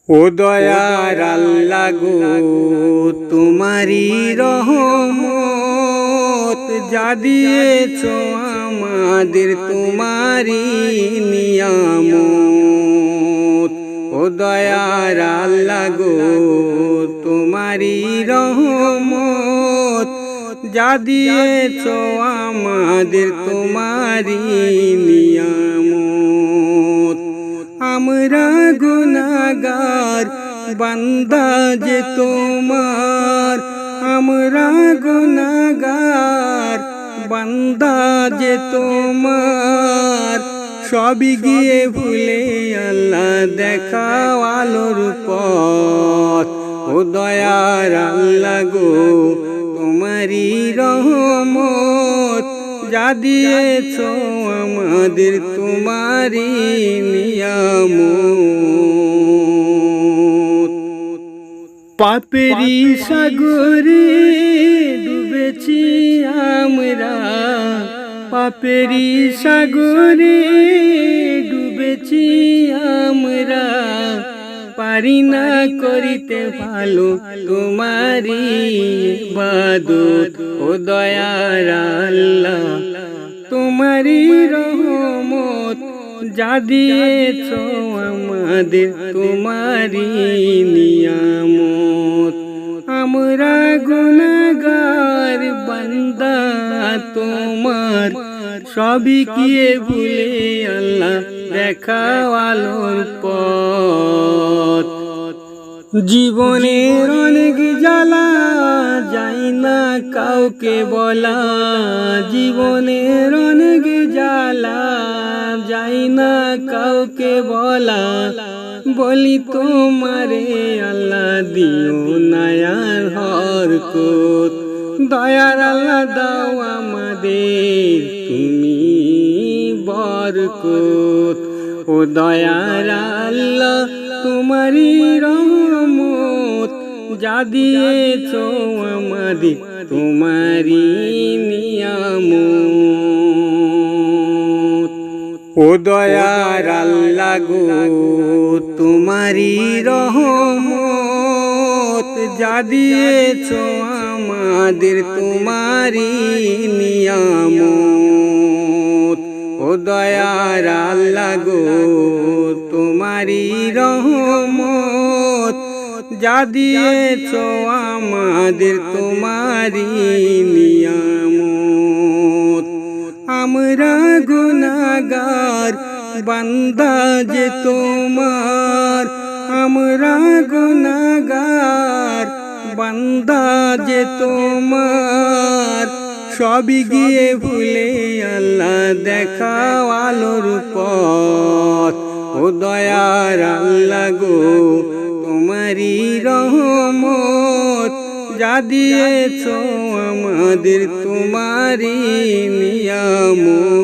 ও দয়ার আল্লাহ গো, তোমারি রহমত যা দিয়েছ আমাদের তোমারি নিয়ামত। ও দয়ার আল্লাহ গো, তোমারি রহমত যা দিয়েছ আমাদের তোমারি নিয়ামত। আমরা গুনাহগার বান্দা যে তোমার, আমরা গুনাহগার বান্দা যে তোমার, সবই গিয়ে ভুলে আল্লাহ দেখাও আলোর পথ। ও দয়ার আল্লাহ গো, তোমারি রহমত যা দিয়েছ আমাদের তোমারি নিয়ামত। পাপেরি সাগরে ডুবেছি আমরা, পাপেরি সাগরে ডুবেছি আমরা, পারি না করিতে ভালো তোমারি ইবাদত। ও দয়ার আল্লাহ, তোমারি রহমত যা দিয়েছ আমাদের তোমারি নিয়ামত। আমরা গুনাহগার বান্দা তোমার, সবই গিয়ে ভুলে আল্লাহ দেখাও আলোর পথ। জীবনের অনেক জ্বালা যাই না কাউকে বলা, জীবনের অনেক জ্বালা যাই না কাউকে বলা, বলি তোমারে আল্লাহ দিও নায়ার হরকত। দয়ার আল্লাহ দাও আমাদের তুমি বরকত। ও দয়ার আল্লাহ, তোমারি রহমত যা দিয়েছ আমাদের তোমারি নিয়ামত। ও দয়ার আল্লাহ গো, তোমারি রহমত যা দিয়েছ আমাদের তোমারি নিয়ামত। ও দয়ার আল্লাহ গো, তোমারি রহমত যা দিয়েছ আমাদের তোমারি নিয়ামত। আমরা গুনাহগার বান্দা যে তোমার, আমরা গুনাহগার বান্দা যে তোমার, সবই গিয়ে ভুলে আল্লাহ দেখাও আলোর পথ। ও দয়ার আল্লাহ গো, তোমারি রহমত যা দিয়েছ আমাদের তোমারি নিয়ামত।